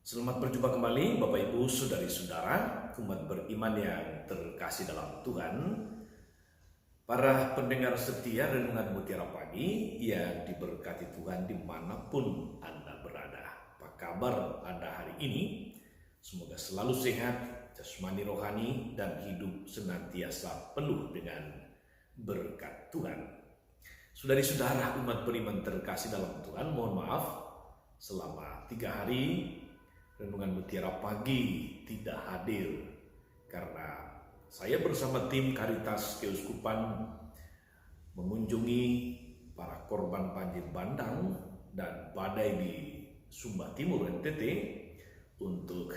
Selamat berjumpa kembali Bapak Ibu Saudari-saudara umat beriman yang terkasih dalam Tuhan. Para pendengar setia Renungan Mutiara Pagi yang diberkati Tuhan dimanapun Anda berada. Apa kabar Anda hari ini? Semoga selalu sehat, jasmani rohani, dan hidup senantiasa penuh dengan berkat Tuhan. Saudari-saudara umat beriman terkasih dalam Tuhan, mohon maaf selama 3 hari Renungan Mutiara Pagi tidak hadir karena saya bersama tim Karitas Keuskupan mengunjungi para korban banjir bandang dan badai di Sumba Timur NTT untuk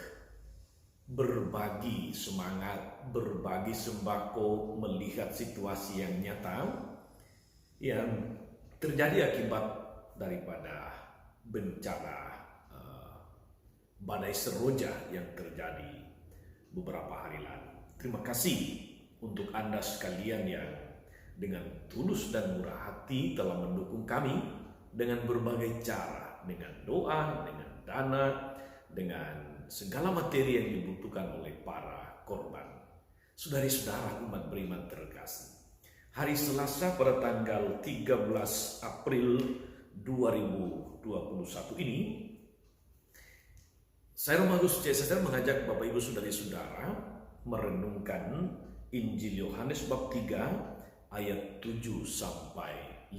berbagi semangat, berbagi sembako, melihat situasi yang nyata yang terjadi akibat daripada bencana badai Seroja yang terjadi beberapa hari lalu. Terima kasih untuk Anda sekalian yang dengan tulus dan murah hati telah mendukung kami dengan berbagai cara, dengan doa, dengan dana, dengan segala materi yang dibutuhkan oleh para korban. Saudari-saudara umat beriman terkasih, hari Selasa pada tanggal 13 April 2021 ini, saya Romagus C.S.R. mengajak Bapak Ibu Saudari-saudara merenungkan Injil Yohanes bab 3 ayat 7 sampai 15.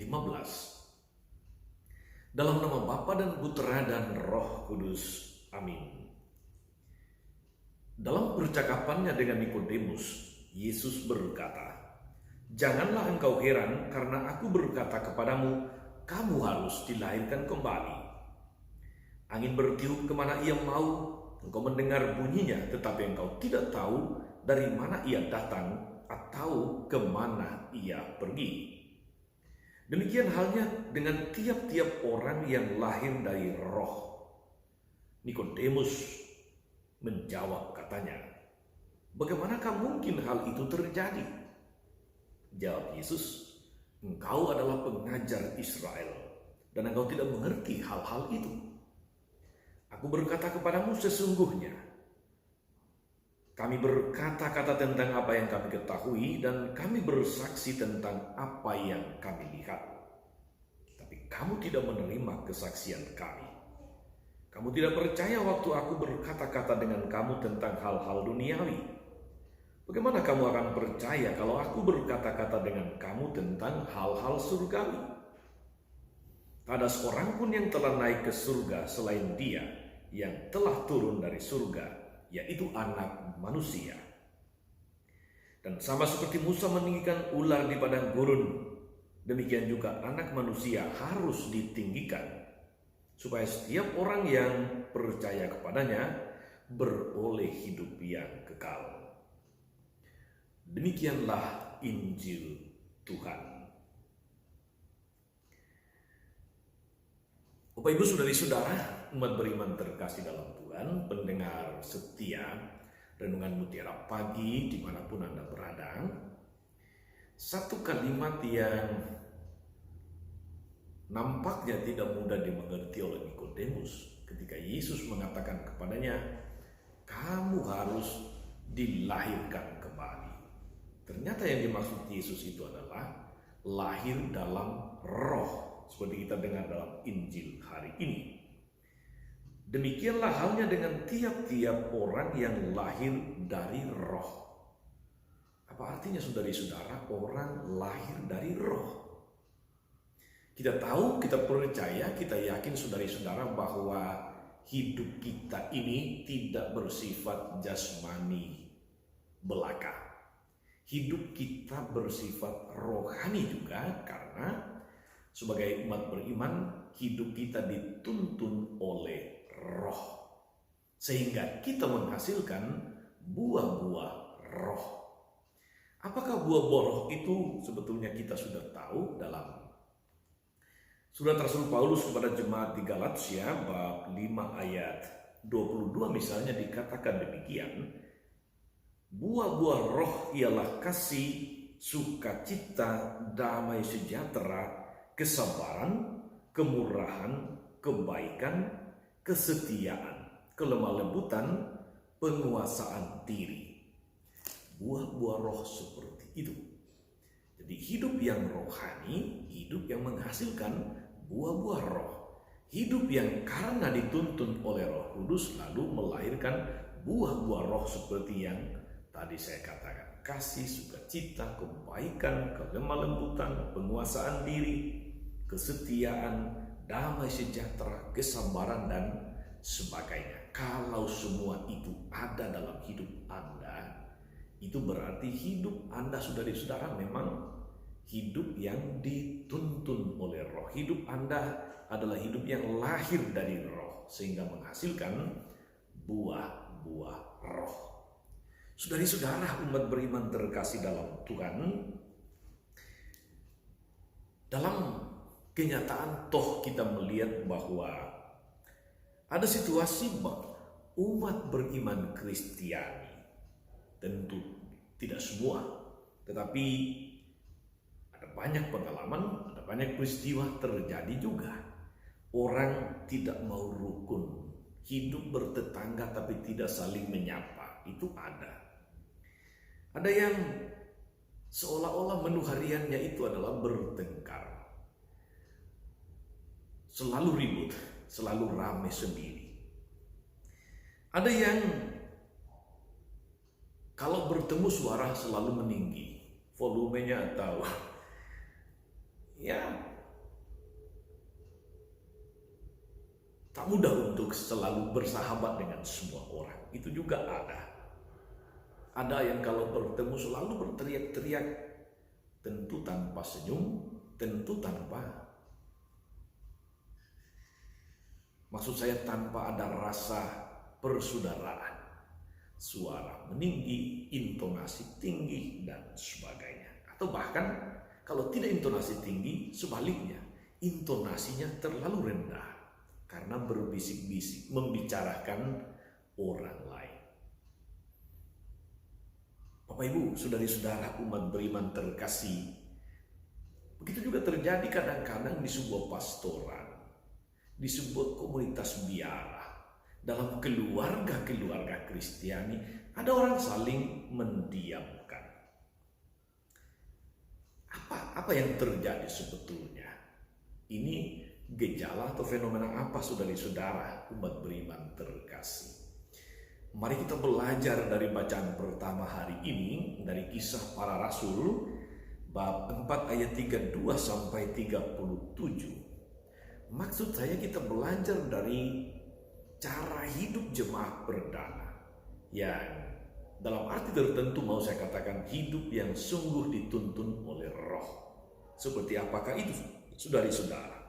Dalam nama Bapa dan Putra dan Roh Kudus. Amin. Dalam percakapannya dengan Nikodemus, Yesus berkata, "Janganlah engkau heran karena aku berkata kepadamu, kamu harus dilahirkan kembali. Angin bertiup kemana ia mau, engkau mendengar bunyinya, tetapi engkau tidak tahu dari mana ia datang atau kemana ia pergi. Demikian halnya dengan tiap-tiap orang yang lahir dari roh." Nikodemus menjawab katanya, "Bagaimanakah mungkin hal itu terjadi?" Jawab Yesus, "Engkau adalah pengajar Israel dan engkau tidak mengerti hal-hal itu. Aku berkata kepadamu sesungguhnya, kami berkata-kata tentang apa yang kami ketahui dan kami bersaksi tentang apa yang kami lihat. Tapi kamu tidak menerima kesaksian kami. Kamu tidak percaya waktu aku berkata-kata dengan kamu tentang hal-hal duniawi. Bagaimana kamu akan percaya kalau aku berkata-kata dengan kamu tentang hal-hal surgawi? Tak ada seorang pun yang telah naik ke surga selain Dia yang telah turun dari surga, yaitu Anak Manusia. Dan sama seperti Musa meninggikan ular di padang gurun, demikian juga Anak Manusia harus ditinggikan, supaya setiap orang yang percaya kepadanya beroleh hidup yang kekal." Demikianlah Injil Tuhan. Bapak Ibu Saudari-saudara umat beriman terkasih dalam Tuhan, pendengar setia Renungan Mutiara Pagi dimanapun Anda berada, satu kalimat yang nampaknya tidak mudah dimengerti oleh Nikodemus ketika Yesus mengatakan kepadanya, "Kamu harus dilahirkan kembali." Ternyata yang dimaksud Yesus itu adalah lahir dalam roh, seperti kita dengar dalam Injil hari ini. Demikianlah halnya dengan tiap-tiap orang yang lahir dari roh. Apa artinya saudari-saudara orang lahir dari roh? Kita tahu, kita percaya, kita yakin saudari-saudara bahwa hidup kita ini tidak bersifat jasmani belaka. Hidup kita bersifat rohani juga, karena sebagai umat beriman, hidup kita dituntun oleh roh, sehingga kita menghasilkan buah-buah roh. Apakah buah-buah roh itu? Sebetulnya kita sudah tahu dalam surat Rasul Paulus kepada jemaat di Galatia bab 5 ayat 22 misalnya dikatakan demikian, "Buah-buah roh ialah kasih, sukacita, damai sejahtera, kesabaran, kemurahan, kebaikan, kesetiaan, kelemah lembutan, penguasaan diri. Buah-buah roh seperti itu. Jadi hidup yang rohani, hidup yang menghasilkan buah-buah roh. Hidup yang karena dituntun oleh Roh Kudus lalu melahirkan buah-buah roh seperti yang tadi saya katakan. Kasih, sukacita, kebaikan, kelemah lembutan, penguasaan diri, kesetiaan, damai sejahtera, kesabaran, dan sebagainya. Kalau semua itu ada dalam hidup Anda, itu berarti hidup Anda, saudara-saudara, memang hidup yang dituntun oleh roh. Hidup Anda adalah hidup yang lahir dari roh, sehingga menghasilkan buah-buah roh. Saudara-saudara, umat beriman terkasih dalam Tuhan, dalam kenyataan toh kita melihat bahwa ada situasi umat beriman Kristiani, tentu tidak semua, tetapi ada banyak pengalaman, ada banyak peristiwa terjadi juga. Orang tidak mau rukun, hidup bertetangga tapi tidak saling menyapa, itu ada. Ada yang seolah-olah menu hariannya itu adalah bertengkar, selalu ribut, selalu ramai sendiri. Ada yang kalau bertemu suara selalu meninggi, volumenya atau ya tak mudah untuk selalu bersahabat dengan semua orang. Itu juga ada. Ada yang kalau bertemu selalu berteriak-teriak, tentu tanpa senyum, tentu tanpa, maksud saya tanpa ada rasa persaudaraan. Suara meninggi, intonasi tinggi, dan sebagainya. Atau bahkan kalau tidak intonasi tinggi, sebaliknya, intonasinya terlalu rendah. Karena berbisik-bisik, membicarakan orang lain. Bapak Ibu, saudari-saudara umat beriman terkasih, begitu juga terjadi kadang-kadang di sebuah pastoran, di sebuah komunitas biara, dalam keluarga-keluarga Kristiani, ada orang saling mendiamkan. Apa yang terjadi sebetulnya? Ini gejala atau fenomena apa, saudari-saudara umat beriman terkasih? Mari kita belajar dari bacaan pertama hari ini dari Kisah Para Rasul bab 4 ayat 32 sampai 37. Maksud saya kita belajar dari cara hidup jemaat perdana yang dalam arti tertentu mau saya katakan hidup yang sungguh dituntun oleh roh. Seperti apakah itu, saudari-saudara?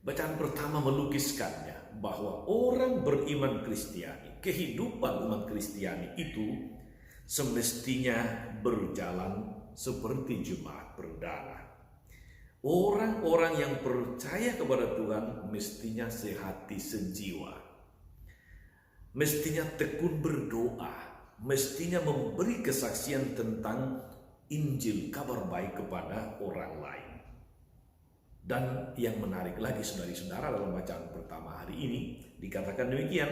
Bacaan pertama melukiskannya bahwa orang beriman Kristiani, kehidupan umat Kristiani itu semestinya berjalan seperti jemaat perdana. Orang-orang yang percaya kepada Tuhan mestinya sehati sejiwa, mestinya tekun berdoa, mestinya memberi kesaksian tentang Injil, kabar baik kepada orang lain. Dan yang menarik lagi, saudari-saudara, dalam bacaan pertama hari ini dikatakan demikian,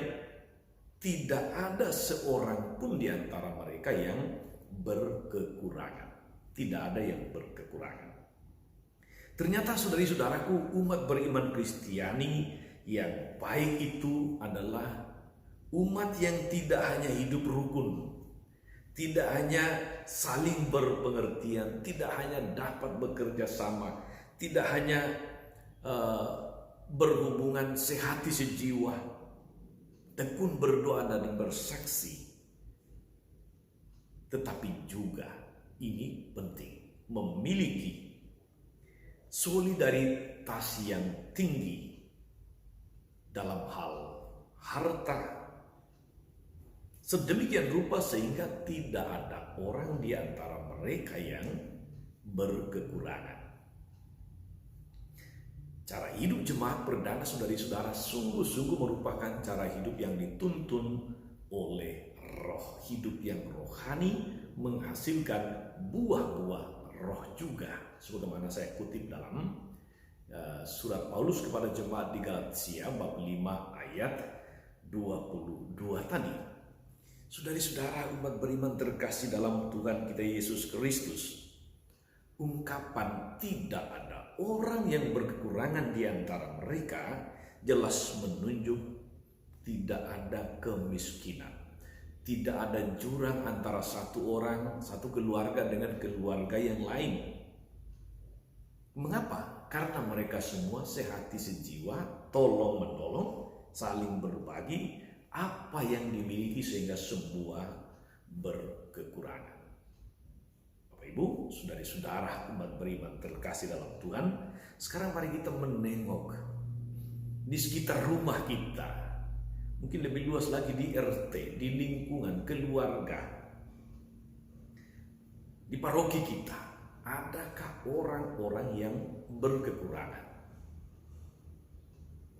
tidak ada seorang pun di antara mereka yang berkekurangan. Tidak ada yang berkekurangan. Ternyata, saudari-saudaraku, umat beriman Kristiani yang baik itu adalah umat yang tidak hanya hidup rukun, tidak hanya saling berpengertian, tidak hanya dapat bekerja sama, tidak hanya berhubungan sehati sejiwa, tekun berdoa dan bersaksi, tetapi juga ini penting, memiliki solidaritas yang tinggi dalam hal harta, sedemikian rupa sehingga tidak ada orang di antara mereka yang berkekurangan. Cara hidup jemaat perdana, saudari-saudara, sungguh-sungguh merupakan cara hidup yang dituntun oleh roh. Hidup yang rohani menghasilkan buah-buah roh juga. Sebagaimana saya kutip dalam surat Paulus kepada jemaat di Galatia bab 5 ayat 22 tadi. Saudari-saudara umat beriman terkasih dalam Tuhan kita Yesus Kristus, ungkapan tidak ada orang yang berkekurangan di antara mereka jelas menunjuk tidak ada kemiskinan. Tidak ada jurang antara satu orang, satu keluarga dengan keluarga yang lain. Mengapa? Karena mereka semua sehati sejiwa, tolong-menolong, saling berbagi apa yang dimiliki sehingga semua berkekurangan. Bapak Ibu, saudari-saudara umat beriman terkasih dalam Tuhan, sekarang mari kita menengok di sekitar rumah kita, mungkin lebih luas lagi di RT, di lingkungan keluarga, di paroki kita, adakah orang-orang yang berkekurangan?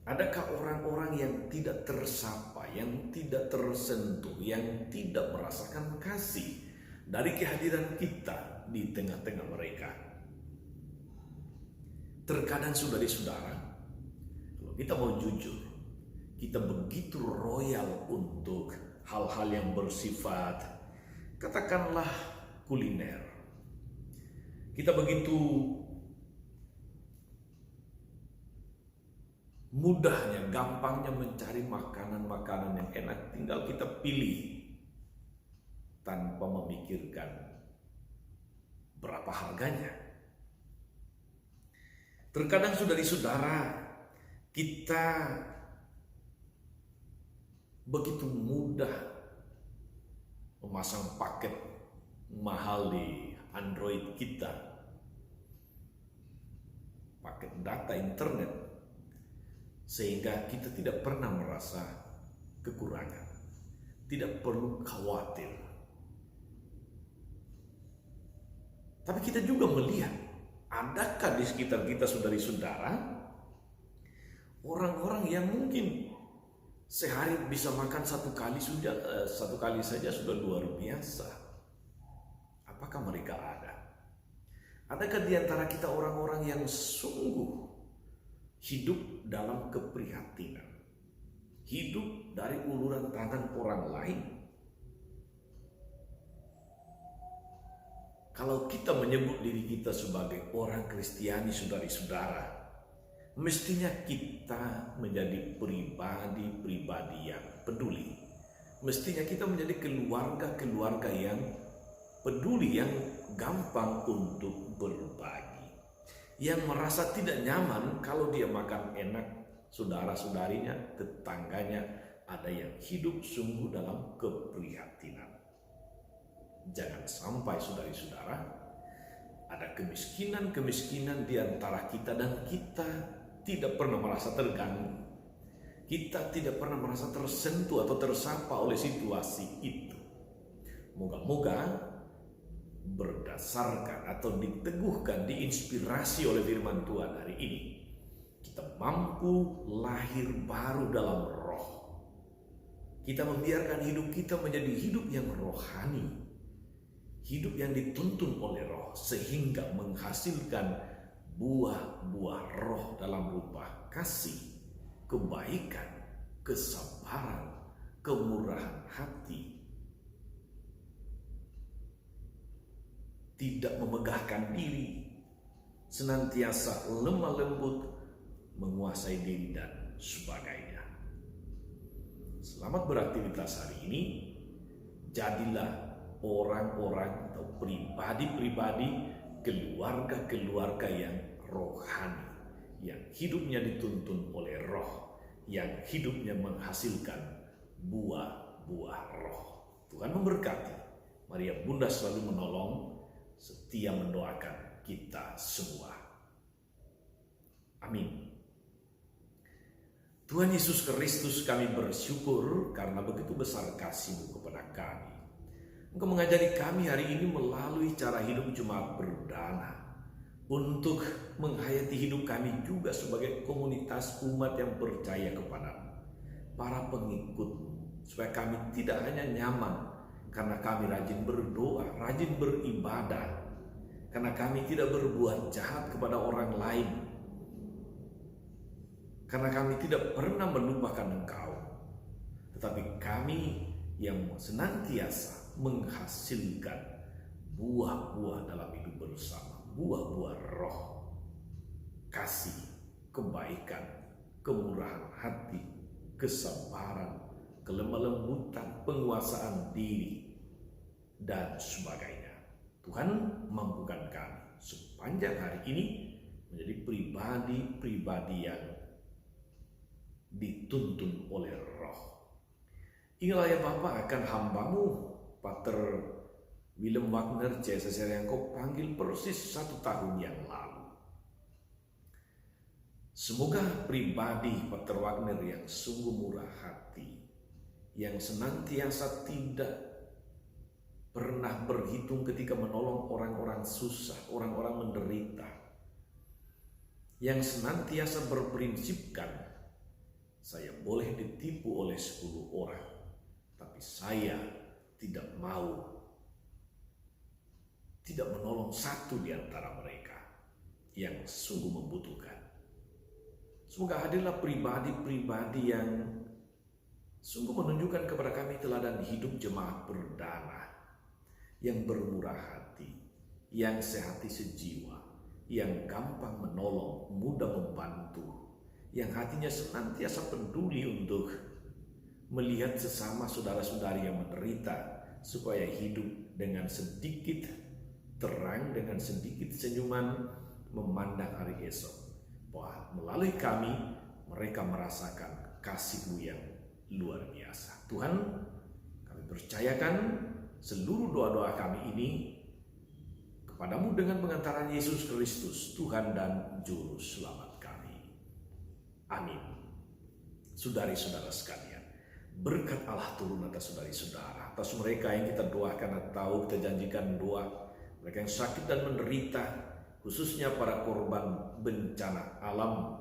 Adakah orang-orang yang tidak tersapa, yang tidak tersentuh, yang tidak merasakan kasih dari kehadiran kita di tengah-tengah mereka? Terkadang saudari-saudara, kalau kita mau jujur, kita begitu royal untuk hal-hal yang bersifat, katakanlah kuliner. Kita begitu mudahnya, gampangnya mencari makanan-makanan yang enak, tinggal kita pilih tanpa memikirkan berapa harganya. Terkadang saudari-saudara, kita begitu mudah memasang paket mahal di Android kita, paket data internet, sehingga kita tidak pernah merasa kekurangan, tidak perlu khawatir. Tapi kita juga melihat, adakah di sekitar kita saudari-saudara orang-orang yang mungkin sehari bisa makan satu kali saja sudah luar biasa. Apakah mereka ada? Adakah di antara kita orang-orang yang sungguh hidup dalam keprihatinan, hidup dari uluran tangan orang lain? Kalau kita menyebut diri kita sebagai orang Kristiani, saudari-saudara, mestinya kita menjadi pribadi-pribadi yang peduli. Mestinya kita menjadi keluarga-keluarga yang peduli, yang gampang untuk berbagi, yang merasa tidak nyaman kalau dia makan enak, saudara-saudarinya, tetangganya ada yang hidup sungguh dalam keprihatinan. Jangan sampai saudari-saudara ada kemiskinan-kemiskinan di antara kita dan kita tidak pernah merasa terganggu. Kita tidak pernah merasa tersentuh atau tersapa oleh situasi itu. Moga-moga berdasarkan atau diteguhkan, diinspirasi oleh firman Tuhan hari ini, kita mampu lahir baru dalam roh. Kita membiarkan hidup kita menjadi hidup yang rohani, hidup yang dituntun oleh roh, sehingga menghasilkan buah-buah roh dalam rupa kasih, kebaikan, kesabaran, kemurahan hati, tidak memegahkan diri, senantiasa lemah lembut, menguasai diri dan sebagainya. Selamat beraktivitas hari ini. Jadilah orang-orang atau pribadi-pribadi, keluarga-keluarga yang rohani, yang hidupnya dituntun oleh roh, yang hidupnya menghasilkan buah-buah roh. Tuhan memberkati. Maria Bunda selalu menolong, setia mendoakan kita semua. Amin. Tuhan Yesus Kristus, kami bersyukur karena begitu besar kasih-Mu kepada kami. Engkau mengajari kami hari ini melalui cara hidup Jemaat Perdana untuk menghayati hidup kami juga sebagai komunitas umat yang percaya kepada-Mu, para pengikut-Mu, supaya kami tidak hanya nyaman karena kami rajin berdoa, rajin beribadah, karena kami tidak berbuat jahat kepada orang lain, karena kami tidak pernah melupakan Engkau, tetapi kami yang senantiasa menghasilkan buah-buah dalam hidup bersama, buah-buah roh, kasih, kebaikan, kemurahan hati, kesabaran, kelemah lembutan, penguasaan diri, dan sebagainya. Tuhan mampukan kami sepanjang hari ini menjadi pribadi-pribadi yang dituntun oleh roh. Inilah ya Bapa akan hambamu, Pater Willem Wagner CSSR yang kau panggil persis 1 tahun yang lalu. Semoga pribadi Pater Wagner yang sungguh murah hati, yang senantiasa tidak pernah berhitung ketika menolong orang-orang susah, orang-orang menderita, yang senantiasa berprinsipkan, saya boleh ditipu oleh 10 orang, tapi saya tidak menolong satu di antara mereka yang sungguh membutuhkan. Semoga hadirlah pribadi-pribadi yang sungguh menunjukkan kepada kami teladan hidup jemaat perdana, yang bermurah hati, yang sehati sejiwa, yang gampang menolong, mudah membantu, yang hatinya senantiasa peduli untuk melihat sesama saudara-saudari yang menderita, supaya hidup dengan sedikit terang, dengan sedikit senyuman memandang hari esok. Wah, melalui kami mereka merasakan kasih-Mu yang luar biasa. Tuhan, kami percayakan seluruh doa-doa kami ini kepadamu dengan pengantaran Yesus Kristus, Tuhan dan Juru Selamat kami. Amin. Saudari-saudara sekalian, berkat Allah turun atas saudari-saudara, atas mereka yang kita doakan atau kita janjikan doa, mereka yang sakit dan menderita, khususnya para korban bencana alam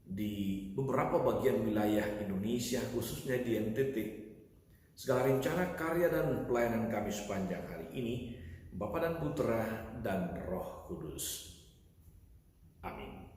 di beberapa bagian wilayah Indonesia, khususnya di NTT. Segala rencana, karya, dan pelayanan kami sepanjang hari ini, Bapa dan Putra dan Roh Kudus. Amin.